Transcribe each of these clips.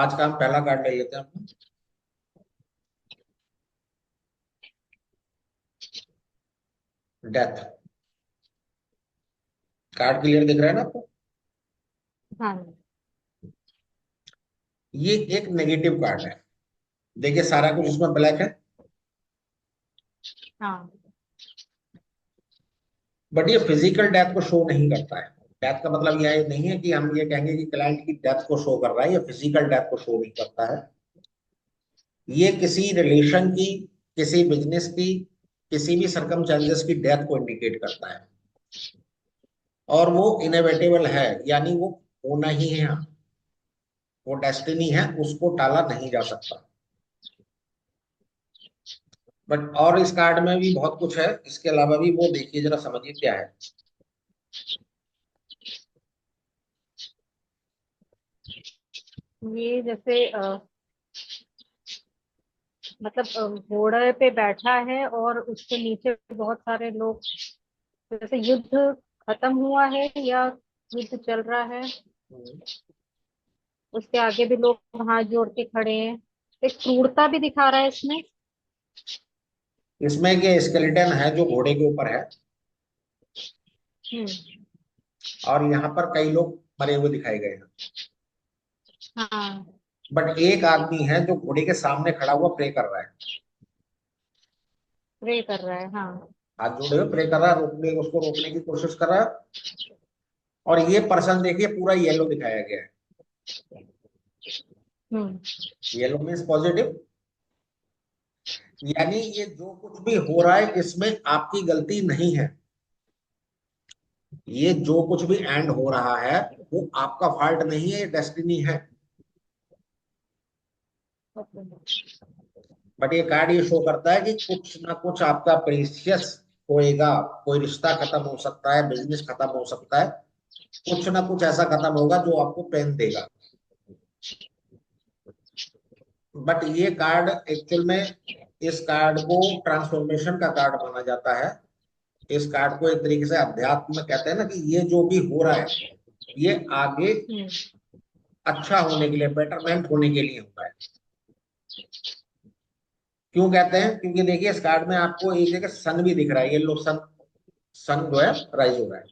आज का हम पहला कार्ड ले लेते हैं अपना। डेथ। कार्ड क्लियर दिख रहा है ना आपको? हाँ। ये एक नेगेटिव कार्ड है। देखिए सारा कुछ इसमें ब्लैक है, हाँ। बट ये फिजिकल डेथ को शो नहीं करता है। डेथ का मतलब यह नहीं है कि हम ये कहेंगे कि क्लाइंट की डेथ को शो कर रहा है, ये फिजिकल डेथ को शो नहीं करता है। ये किसी रिलेशन की, किसी बिजनेस की, किसी भी सरकमस्टेंसेस की डेथ को इंडिकेट करता है। और वो इनएविटेबल है, यानी वो होना ही है। वो डेस्टिनी है, उसको टाला नहीं जा सकता। बट और इस कार्ड में भी बहुत कुछ है, इसके अलावा भी वो देखिए जरा, समझिए क्या है। ये जैसे मतलब घोड़े पे बैठा है और उसके नीचे बहुत सारे लोग, जैसे युद्ध खत्म हुआ है या युद्ध चल रहा है। उसके आगे भी लोग हाथ जोड़ के खड़े हैं। एक क्रूरता भी दिखा रहा है इसमें। इसमें ये स्केलेटन है जो घोड़े के ऊपर है, हम्म। और यहाँ पर कई लोग मरे हुए दिखाए गए हैं। हाँ। बट एक आदमी है जो घोड़े के सामने खड़ा हुआ प्रे कर रहा है। प्रे कर रहा है, हाँ। हाथ जोड़े हुए प्रे कर रहा है, रोकने उसको रोकने की कोशिश कर रहा है। और ये पर्सन देखिए पूरा येलो दिखाया गया है। हम्म। येलो मीन्स पॉजिटिव, यानी ये जो कुछ भी हो रहा है इसमें आपकी गलती नहीं है। ये जो कुछ भी एंड हो रहा है वो आपका फॉल्ट नहीं है, ये डेस्टिनी है। बट ये कार्ड ये शो करता है कि कुछ ना कुछ आपका प्रीशियस होएगा। कोई रिश्ता खत्म हो सकता है, बिजनेस खत्म हो सकता है, कुछ ना कुछ ऐसा खत्म होगा जो आपको पेन देगा। बट ये कार्ड एक्चुअल में, इस कार्ड को ट्रांसफॉर्मेशन का कार्ड माना जाता है। इस कार्ड को एक तरीके से अध्यात्म में कहते हैं ना, कि ये जो भी हो रहा है ये आगे हम्म। अच्छा होने के लिए, बेटरमेंट होने के लिए होता है। क्यों कहते हैं? क्योंकि देखिए इस कार्ड में आपको एक जगह सन भी दिख रहा है, ये लो सन। सन जो है राइज हो रहा है,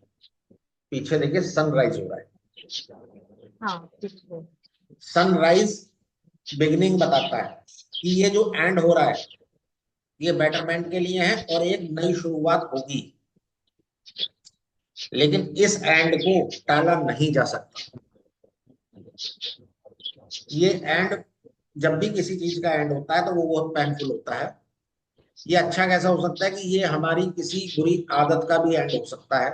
पीछे देखिए सनराइज हो रहा है। हाँ, ठीक है। सनराइज बिगिनिंग बताता है कि ये जो एंड हो रहा है ये बेटरमेंट के लिए है और एक नई शुरुआत होगी। लेकिन इस एंड को टाला नहीं जा सकता। ये एंड, जब भी किसी चीज का एंड होता है तो वो बहुत पेनफुल होता है। ये अच्छा कैसा हो सकता है कि ये हमारी किसी बुरी आदत का भी एंड हो सकता है।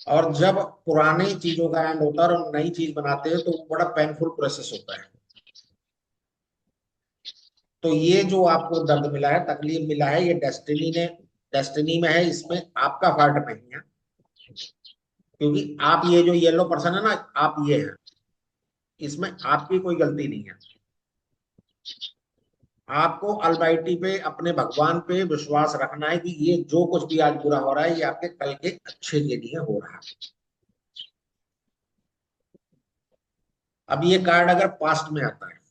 और जब पुरानी चीजों का एंड होता है और हम नई चीज बनाते हैं तो वो बड़ा पेनफुल प्रोसेस होता है। तो ये जो आपको दर्द मिला है, तकलीफ मिला है, ये डेस्टिनी ने, डेस्टिनी में है, इसमें आपका पार्ट नहीं है। क्योंकि आप, ये जो येलो पर्सन है ना, आप ये है, इसमें आपकी कोई गलती नहीं है। आपको अलमाइटी पे, अपने भगवान पे विश्वास रखना है कि ये जो कुछ भी आज बुरा हो रहा है ये आपके कल के अच्छे के लिए हो रहा है। अब ये कार्ड अगर पास्ट में आता है,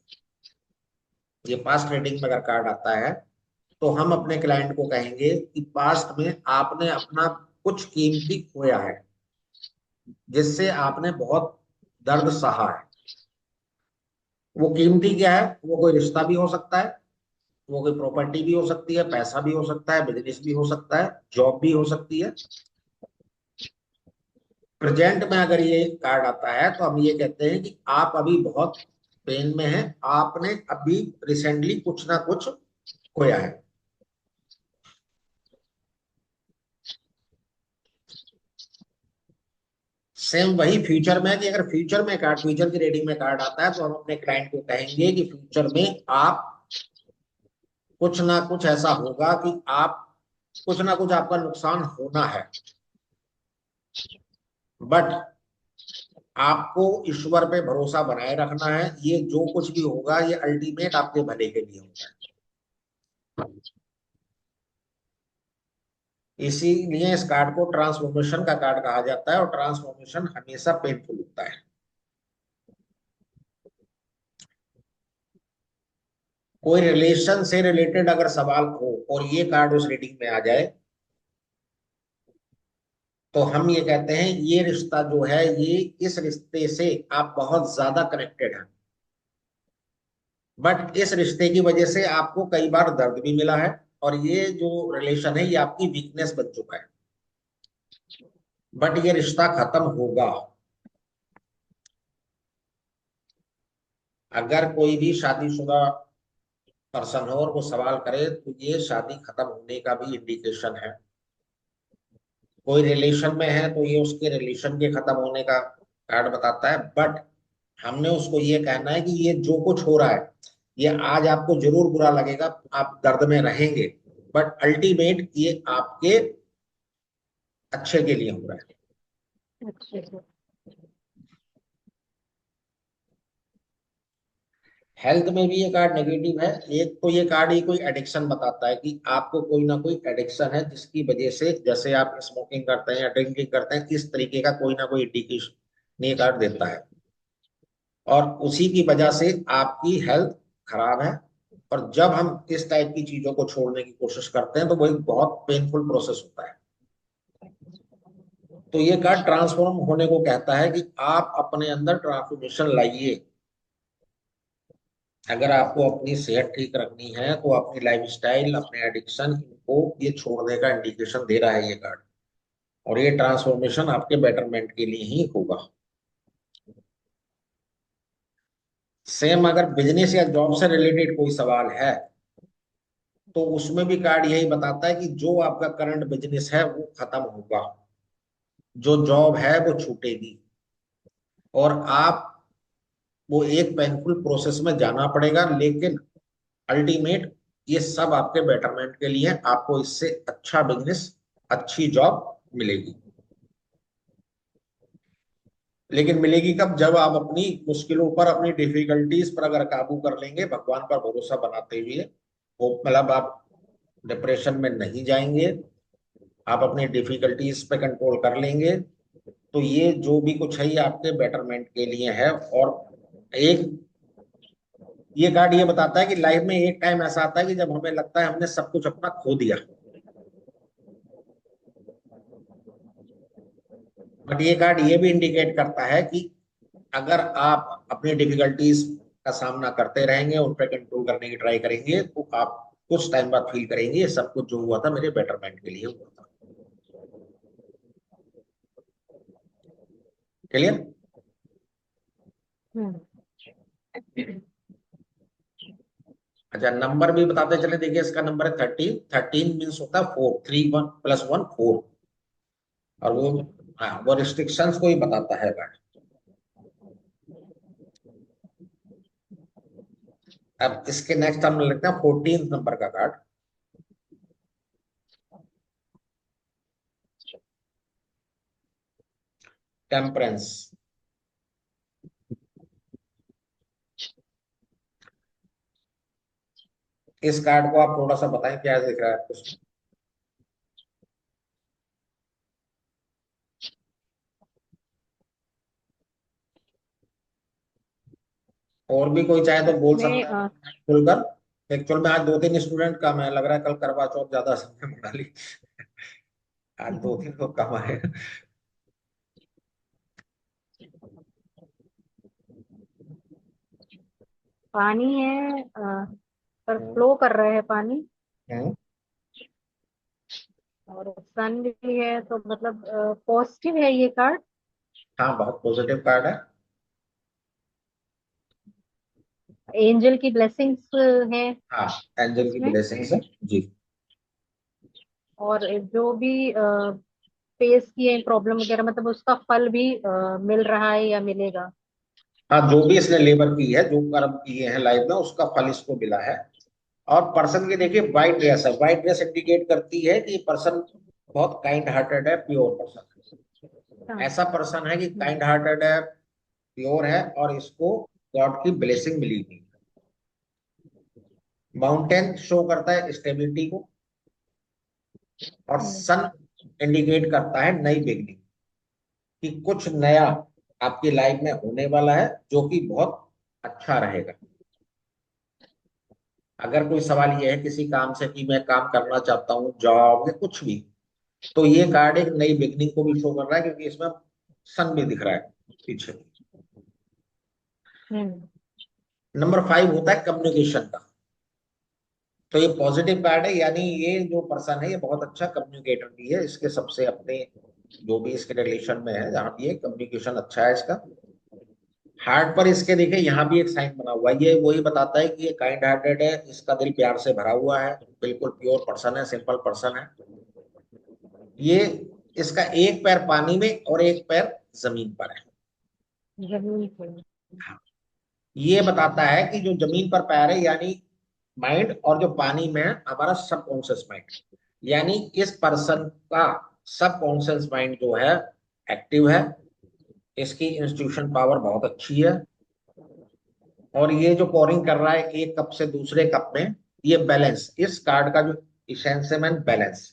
ये पास्ट रीडिंग में अगर कार्ड आता है, तो हम अपने क्लाइंट को कहेंगे कि पास्ट में आपने अपना कुछ कीमती खोया है, जिससे आपने बहुत दर्द सहा है। वो कीमती क्या है? वो कोई रिश्ता भी हो सकता है, वो कोई प्रॉपर्टी भी हो सकती है, पैसा भी हो सकता है, बिजनेस भी हो सकता है, जॉब भी हो सकती है। प्रेजेंट में अगर ये कार्ड आता है तो हम ये कहते हैं कि आप अभी बहुत पेन में हैं, आपने अभी रिसेंटली कुछ ना कुछ खोया है। सेम वही फ्यूचर में है कि अगर फ्यूचर में कार्ड, फ्यूचर की रीडिंग में कार्ड आता है तो हम अपने क्लाइंट को कहेंगे कि फ्यूचर में आप, कुछ ना कुछ ऐसा होगा कि आप, कुछ ना कुछ आपका नुकसान होना है। बट आपको ईश्वर पे भरोसा बनाए रखना है, ये जो कुछ भी होगा ये अल्टीमेट आपके भले के लिए होता है। इसीलिए इस कार्ड को ट्रांसफॉर्मेशन का कार्ड कहा जाता है, और ट्रांसफॉर्मेशन हमेशा पेनफुल होता है। कोई रिलेशन से रिलेटेड अगर सवाल हो और ये कार्ड उस रीडिंग में आ जाए, तो हम ये कहते हैं ये रिश्ता जो है, ये इस रिश्ते से आप बहुत ज्यादा कनेक्टेड हैं, बट इस रिश्ते की वजह से आपको कई बार दर्द भी मिला है, और ये जो रिलेशन है ये आपकी वीकनेस बन चुका है, बट ये रिश्ता खत्म होगा। अगर कोई भी शादीशुदा पर्सन हो और वो सवाल करे, तो ये शादी खत्म होने का भी इंडिकेशन है। कोई रिलेशन में है तो ये उसके रिलेशन के खत्म होने का कार्ड बताता है, बट हमने उसको ये कहना है कि ये जो कुछ हो रहा है, ये आज आपको जरूर बुरा लगेगा, आप दर्द में रहेंगे, बट अल्टीमेट ये आपके अच्छे के लिए हो रहा है। अच्छे से। हेल्थ में भी ये कार्ड नेगेटिव है। एक तो ये कार्ड, ये कोई एडिक्शन बताता है कि आपको कोई ना कोई एडिक्शन है, जिसकी वजह से, जैसे आप स्मोकिंग करते हैं या ड्रिंकिंग करते हैं, इस तरीके का कोई ना कोई इंडिकेशन ये कार्ड देता है, और उसी की वजह से आपकी हेल्थ खराब है। और जब हम इस टाइप की चीजों को छोड़ने की कोशिश करते हैं, तो वो एक बहुत पेनफुल प्रोसेस होता है। तो ये कार्ड ट्रांसफॉर्म होने को कहता है कि आप अपने अंदर ट्रांसफॉर्मेशन लाइए। अगर आपको अपनी सेहत ठीक रखनी है, तो अपनी लाइफस्टाइल, अपने एडिक्शन, इनको ये छोड़ने का इंडिकेशन दे रहा है ये कार्ड, और ये ट्रांसफॉर्मेशन आपके बेटरमेंट के लिए ही होगा। सेम अगर बिजनेस या जॉब से रिलेटेड कोई सवाल है, तो उसमें भी कार्ड यही बताता है कि जो आपका करंट बिजनेस है वो खत्म होगा, जो जॉब है वो छूटेगी, और आप, वो एक पेनफुल प्रोसेस में जाना पड़ेगा, लेकिन अल्टीमेट ये सब आपके बेटरमेंट के लिए है। आपको इससे अच्छा बिजनेस, अच्छी जॉब मिलेगी। लेकिन मिलेगी कब? जब आप अपनी मुश्किलों पर, अपनी डिफिकल्टीज पर अगर काबू कर लेंगे, भगवान पर भरोसा बनाते हुए, वो मतलब आप डिप्रेशन में नहीं जाएंगे, आप अपनी डिफिकल्टीज पे कंट्रोल कर लेंगे, तो ये जो भी कुछ है ये आपके बेटरमेंट के लिए है। और एक, ये कार्ड ये बताता है कि लाइफ में एक टाइम ऐसा आता है कि जब हमें लगता है हमने सब कुछ अपना खो दिया, बट ये कार्ड ये भी इंडिकेट करता है कि अगर आप अपनी डिफिकल्टीज का सामना करते रहेंगे, उन पर कंट्रोल करने की ट्राई करेंगे, तो आप कुछ टाइम बाद फील करेंगे ये सब कुछ जो हुआ था मेरे बेटरमेंट के लिए हुआ था। क्लियर? हम्म। अच्छा, नंबर भी बताते चले। देखिए, इसका नंबर है 13। 13 मीन्स होता है 4, 3 1 + 1 4। और वो, हाँ, वो रिस्ट्रिक्शंस को ही बताता है कार्ड। अब इसके नेक्स्ट हम लेते हैं 14 नंबर का कार्ड, टेम्परेंस। इस कार्ड को आप थोड़ा सा बताएं, क्या दिख रहा है आपको इसमें? और भी कोई चाहे तो बोल इसमें सकता है खुलकर। एक्चुअल में आज 2 3 स्टूडेंट कम है, लग रहा है कल करवा चौथ ज्यादा समय बना ली। आज 2 3 तो कम है। पानी है, पर हम्म, फ्लो कर रहा है पानी, हम्म, और सन भी है, तो मतलब पॉजिटिव है ये कार्ड। हाँ, बहुत पॉजिटिव कार्ड है। एंजल की ब्लेसिंग्स है हाँ, एंजल की इसमें। ब्लेसिंग्स है जी। और जो भी फेस की प्रॉब्लम वगैरह, मतलब उसका फल भी मिल रहा है या मिलेगा। हाँ, जो भी इसने लेबर की है, जो कर्म किए हैं लाइफ में, उसका फल इसको मिला है। और पर्सन की देखिए व्हाइट ड्रेस है। व्हाइट ड्रेस इंडिकेट करती है कि पर्सन बहुत काइंड हार्टेड है, प्योर पर्सन हाँ। है। ऐसा पर्सन है कि हम्म। काइंड हार्टेड है, प्योर है, और इसको गॉड की ब्लेसिंग मिली हुई है। माउंटेन शो करता है स्टेबिलिटी को, और हम्म। सन इंडिकेट करता है नई बिगनिंग, कि कुछ नया आपकी लाइफ में होने वाला है, जो कि बहुत अच्छा रहेगा। अगर कोई सवाल ये है किसी काम से कि मैं काम करना चाहता हूँ, जॉब या कुछ भी, तो ये कार्ड एक नई बिगनिंग को भी शो कर रहा है, क्योंकि इसमें सन भी दिख रहा है पीछे। हम्म। नंबर 5 होता है कम्युनिकेशन का। तो ये पॉजिटिव कार्ड है, यानी ये जो पर्सन है ये बहुत अच्छा कम्युनिकेटर भी है। इसके सबसे अपने जो भी इसके रिलेशन में है, जहाँ भी ये कम्युनिकेशन अच्छा है इसका। हार्ट पर इसके देखे यहाँ भी एक साइन बना हुआ है, ये वही बताता है कि ये काइंड हार्टेड है, इसका दिल प्यार से भरा हुआ है, बिल्कुल प्योर पर्सन है, सिंपल पर्सन है ये। इसका एक पैर पानी में और एक पैर जमीन पर है। जमीन पर। हाँ, ये बताता है कि जो जमीन पर पैर है यानी माइंड, और जो पानी में है हमारा सबकॉन्शियस माइंड। यानी इस पर्सन का सबकॉन्शियस माइंड जो है एक्टिव है, इसकी इंस्टीट्यूशन पावर बहुत अच्छी है। और ये जो पोरिंग कर रहा है एक कप से दूसरे कप में, ये बैलेंस, इस कार्ड का जो इसेंस है मैन बैलेंस,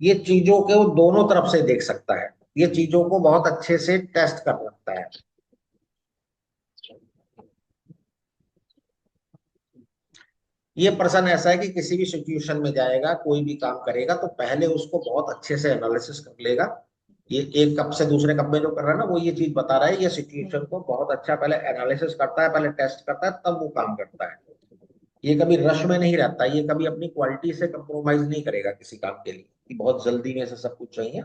ये चीजों के वो दोनों तरफ से देख सकता है, ये चीजों को बहुत अच्छे से टेस्ट कर सकता है। ये पर्सन ऐसा है कि किसी भी सिचुएशन में जाएगा, कोई भी काम करेगा तो पहले उसको बहुत अच्छे से एनालिसिस कर लेगा। ये एक कप से दूसरे कप में जो कर रहा है ना, वो ये चीज बता रहा है, ये सिचुएशन को बहुत अच्छा पहले एनालिसिस करता है, पहले टेस्ट करता है, तब वो काम करता है। ये कभी रश में नहीं रहता, ये कभी अपनी क्वालिटी से कंप्रोमाइज नहीं करेगा किसी काम के लिए कि बहुत जल्दी में से सब कुछ चाहिए।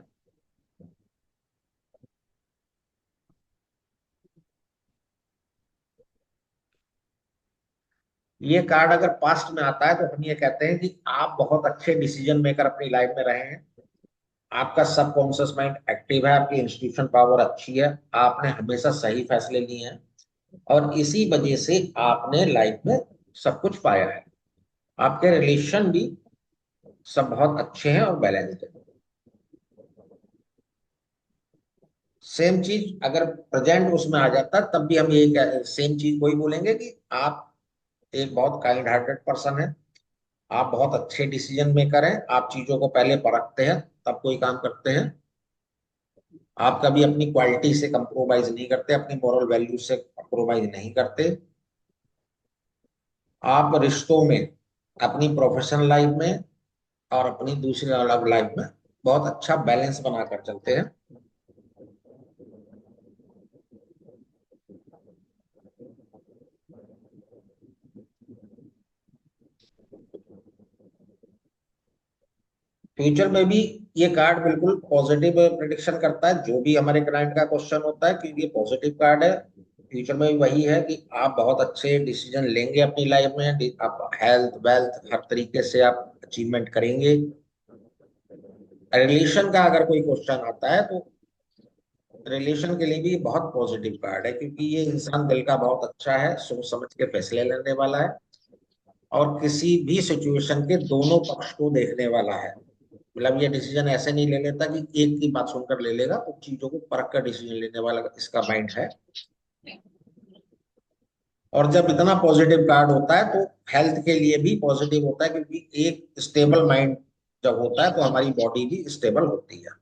ये कार्ड अगर पास्ट में आता है तो हम ये कहते हैं कि आप बहुत अच्छे डिसीजन मेकर अपनी लाइफ में रहे हैं, आपका सबकॉन्शियस माइंड एक्टिव है, आपकी इंस्टीट्यूशन पावर अच्छी है, आपने हमेशा सही फैसले लिए हैं, और इसी वजह से आपने लाइफ में सब कुछ पाया है। आपके रिलेशन भी सब बहुत अच्छे हैं और बैलेंस्ड है। सेम चीज अगर प्रेजेंट उसमें आ जाता तब भी हम यही सेम चीज वही बोलेंगे कि आप एक बहुत काइंड हार्टेड पर्सन है, आप बहुत अच्छे डिसीजन मेकर हैं, आप चीजों को पहले परखते हैं तब कोई काम करते हैं, आप कभी अपनी क्वालिटी से कंप्रोमाइज नहीं करते, अपनी मॉरल वैल्यू से कंप्रोमाइज नहीं करते। आप रिश्तों में, अपनी प्रोफेशनल लाइफ में और अपनी दूसरी अलग लाइफ में बहुत अच्छा बैलेंस बनाकर चलते हैं। फ्यूचर में भी ये कार्ड बिल्कुल पॉजिटिव प्रिडिक्शन करता है, जो भी हमारे क्लाइंट का क्वेश्चन होता है, क्योंकि ये पॉजिटिव कार्ड है। फ्यूचर में भी वही है कि आप बहुत अच्छे डिसीजन लेंगे अपनी लाइफ में, आप हेल्थ वेल्थ हर तरीके से आप अचीवमेंट करेंगे। रिलेशन का अगर कोई क्वेश्चन आता है तो रिलेशन के लिए भी बहुत पॉजिटिव कार्ड है, क्योंकि ये इंसान दिल का बहुत अच्छा है, सोच समझ के फैसले लेने वाला है, और किसी भी सिचुएशन के दोनों पक्ष को देखने वाला है। मतलब ये डिसीजन ऐसे नहीं ले लेता कि एक की बात सुनकर ले लेगा, तो चीजों को परख कर डिसीजन लेने वाला इसका माइंड है। और जब इतना पॉजिटिव कार्ड होता है तो हेल्थ के लिए भी पॉजिटिव होता है, क्योंकि एक स्टेबल माइंड जब होता है तो हमारी बॉडी भी स्टेबल होती है।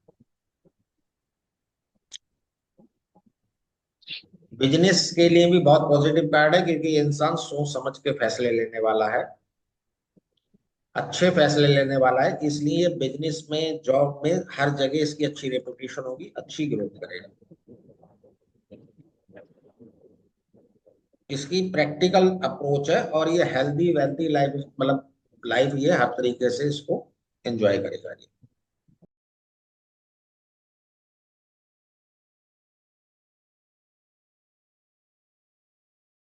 बिजनेस के लिए भी बहुत पॉजिटिव कार्ड है, क्योंकि ये इंसान सोच समझ के फैसले लेने वाला है, अच्छे फैसले लेने वाला है, इसलिए बिजनेस में जॉब में हर जगह इसकी अच्छी रेपुटेशन होगी, अच्छी ग्रोथ करेगा। इसकी प्रैक्टिकल अप्रोच है, और ये हेल्दी वेल्थी लाइफ, मतलब लाइफ ये हर तरीके से इसको एंजॉय करेगा ये।